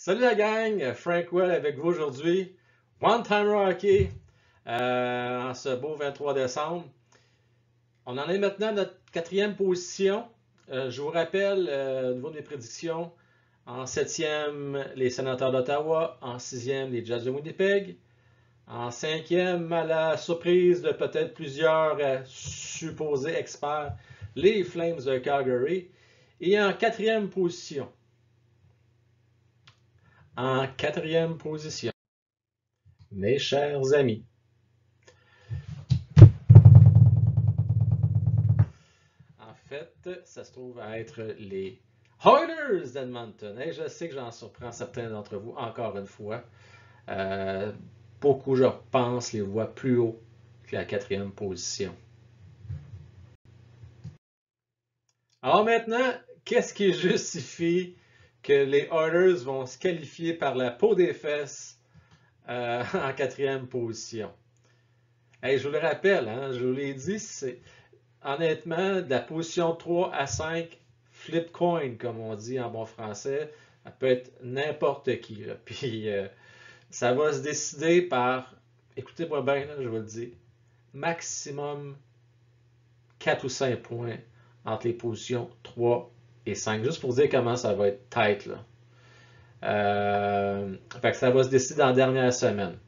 Salut la gang, Frank Well avec vous aujourd'hui. One Time Hockey en ce beau 23 décembre. On en est maintenant à notre quatrième position. Je vous rappelle au niveau des prédictions. En septième, les Sénateurs d'Ottawa. En sixième, les Jets de Winnipeg. En cinquième, à la surprise de peut-être plusieurs supposés experts, les Flames de Calgary. Et en quatrième position, mes chers amis, en fait, ça se trouve à être les Oilers d'Edmonton. Et je sais que j'en surprends certains d'entre vous encore une fois. Beaucoup, je pense, les voient plus haut que la quatrième position. Alors maintenant, qu'est-ce qui justifie que les Oilers vont se qualifier par la peau des fesses en quatrième position? Hey, je vous le rappelle, hein, je vous l'ai dit, c'est honnêtement de la position 3 à 5, flip coin, comme on dit en bon français. Ça peut être n'importe qui. Là. Puis ça va se décider par, écoutez-moi bien, là, je vous le dis, maximum 4 ou 5 points entre les positions 3 et 5. Juste pour dire comment ça va être tight. Là. Fait que ça va se décider dans la dernière semaine.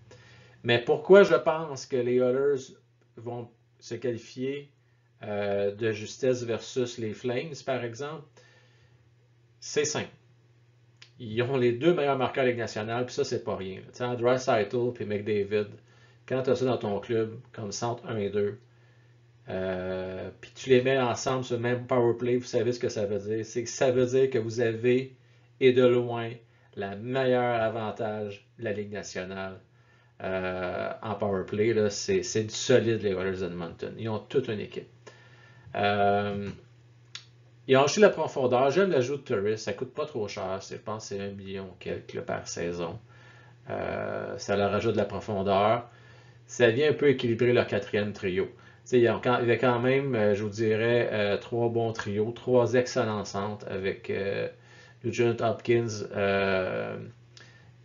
Mais pourquoi je pense que les Oilers vont se qualifier de justesse versus les Flames, par exemple? C'est simple. Ils ont les deux meilleurs marqueurs de la Ligue nationale, puis ça, c'est pas rien. Tu sais, Draisaitl puis McDavid, quand tu as ça dans ton club, comme centre 1 et 2, puis tu les mets ensemble sur le même power play, vous savez ce que ça veut dire. C'est que ça veut dire que vous avez, et de loin, la meilleure avantage de la Ligue nationale en power play. C'est du solide, les Oilers d'Edmonton. Ils ont toute une équipe. Ils ont acheté la profondeur. J'aime l'ajout de Turris. Ça coûte pas trop cher. Je pense que c'est 1 million quelque par saison. Ça leur ajoute de la profondeur. Ça vient un peu équilibrer leur quatrième trio. Il y a quand même, je vous dirais, trois bons trios, trois excellents centres avec Nugent Hopkins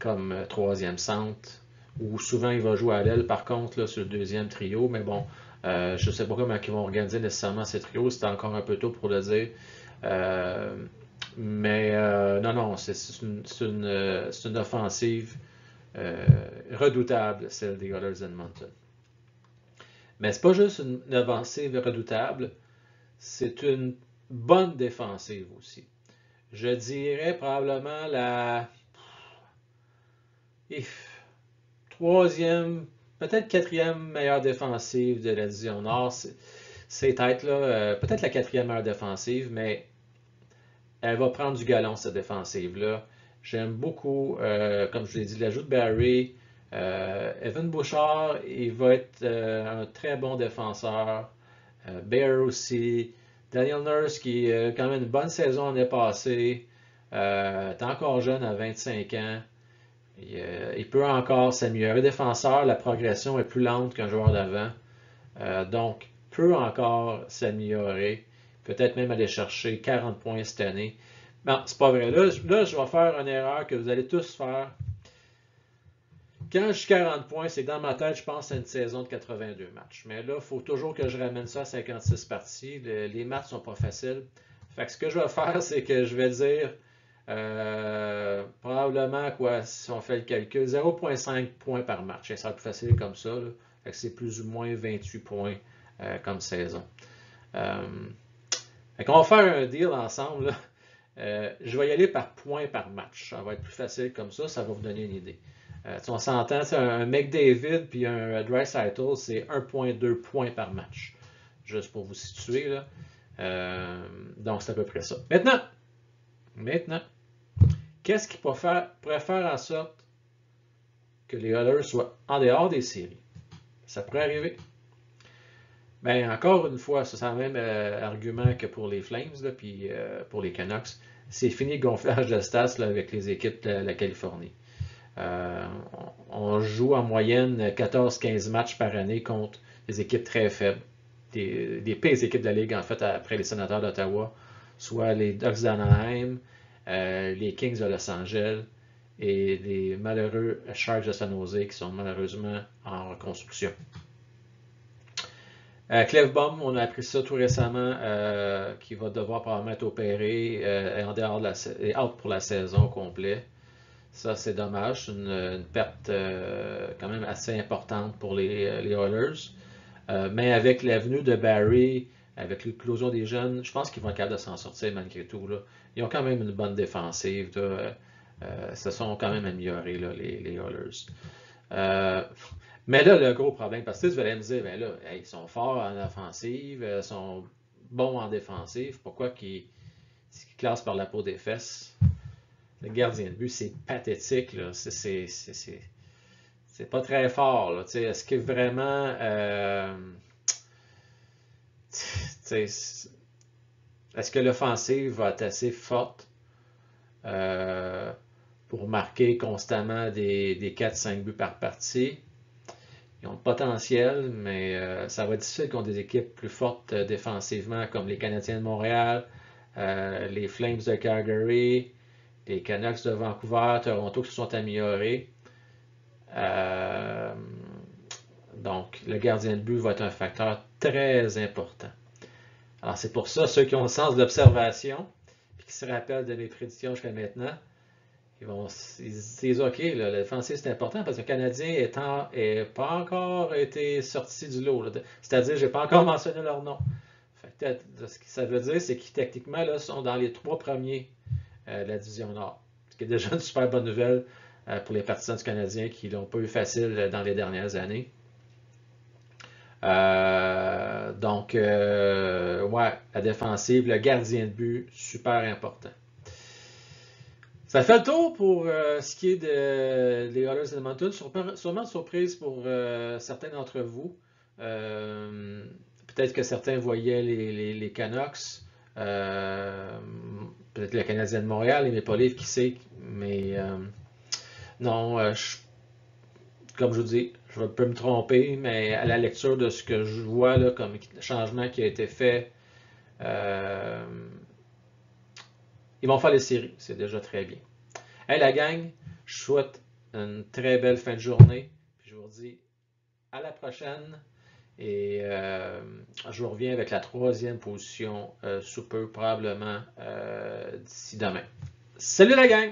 comme troisième centre, où souvent il va jouer à l'aile par contre là, sur le deuxième trio, mais bon, je ne sais pas comment ils vont organiser nécessairement ces trios, c'est encore un peu tôt pour le dire. Mais non, c'est une offensive redoutable, celle des Oilers d'Edmonton. Mais c'est pas juste une offensive redoutable, c'est une bonne défensive aussi. Je dirais probablement la troisième, peut-être quatrième meilleure défensive de la division Nord. C'est peut-être là, peut-être la quatrième meilleure défensive, mais elle va prendre du galon cette défensive-là. J'aime beaucoup, comme je l'ai dit, l'ajout de Barry. Evan Bouchard, il va être un très bon défenseur. Bear aussi. Daniel Nurse qui a quand même une bonne saison l'année passée. Est encore jeune à 25 ans. Il peut encore s'améliorer. Défenseur, la progression est plus lente qu'un joueur d'avant. Donc, peut encore s'améliorer. Peut-être même aller chercher 40 points cette année. Non, c'est pas vrai. Là, je vais faire une erreur que vous allez tous faire. Quand je dis 40 points, c'est que dans ma tête, je pense à une saison de 82 matchs. Mais là, il faut toujours que je ramène ça à 56 parties. Les matchs ne sont pas faciles. Fait que ce que je vais faire, c'est que je vais dire probablement, quoi, si on fait le calcul, 0,5 points par match. Ça sera plus facile comme ça. Là. Fait que c'est plus ou moins 28 points comme saison. Fait qu'on va faire un deal ensemble. Là. Je vais y aller par points par match. Ça va être plus facile comme ça. Ça va vous donner une idée. On s'entend, un McDavid puis un Draisaitl, c'est 1,2 points par match. Juste pour vous situer. Là. Donc, c'est à peu près ça. Maintenant, qu'est-ce qui pourrait faire en sorte que les Oilers soient en dehors des séries? Ça pourrait arriver. Ben, encore une fois, c'est le même argument que pour les Flames, là, puis pour les Canucks. C'est fini le gonflage de stats là, avec les équipes de la Californie. On joue en moyenne 14-15 matchs par année contre des équipes très faibles. Des pires équipes de la Ligue, en fait, après les Sénateurs d'Ottawa, soit les Ducks d'Anaheim, les Kings de Los Angeles et les malheureux Sharks de San Jose qui sont malheureusement en reconstruction. Clef Baum, on a appris ça tout récemment, qui va devoir probablement être opéré et en dehors et out pour la saison au complet. Ça, c'est dommage. C'est une perte quand même assez importante pour les Oilers. Mais avec l'avenue de Barrie, avec l'éclosion des jeunes, je pense qu'ils vont être capables de s'en sortir malgré tout. Là. Ils ont quand même une bonne défensive. Se sont quand même améliorés, là, les Oilers. Mais là, le gros problème, parce que tu vas me dire, ben là, ils sont forts en offensive, ils sont bons en défensive, pourquoi qu'ils classent par la peau des fesses? Le gardien de but, c'est pathétique, là. C'est pas très fort, là. Est-ce que vraiment. Est-ce que l'offensive va être assez forte pour marquer constamment des 4-5 buts par partie? Ils ont le potentiel, mais ça va être difficile contre des équipes plus fortes défensivement, comme les Canadiens de Montréal, les Flames de Calgary, les Canucks de Vancouver, Toronto qui se sont améliorés. Donc, le gardien de but va être un facteur très important. Alors, c'est pour ça, ceux qui ont le sens de l'observation, et qui se rappellent de mes prédictions jusqu'à maintenant, ils disent OK, la défensive c'est important parce que le Canadien n'est pas encore été sorti du lot. C'est-à-dire, je n'ai pas encore mentionné leur nom. Fait que, ce que ça veut dire, c'est qu'ils techniquement là, sont dans les 3 premiers de la division Nord. Ce qui est déjà une super bonne nouvelle pour les partisans du Canadien qui ne l'ont pas eu facile dans les dernières années. Donc, ouais, la défensive, le gardien de but, super important. Ça fait le tour pour ce qui est des Oilers de Edmonton. Sûrement surprise pour certains d'entre vous. Peut-être que certains voyaient les Canucks. Peut-être le Canadien de Montréal, les Maple Leafs, qui sait. Mais non, comme je vous dis, je peux me tromper, mais à la lecture de ce que je vois là, comme changement qui a été fait, ils vont faire les séries. C'est déjà très bien. Hey la gang, je souhaite une très belle fin de journée. Puis je vous dis à la prochaine. Et je vous reviens avec la 3e position sous peu, probablement d'ici demain. Salut la gang!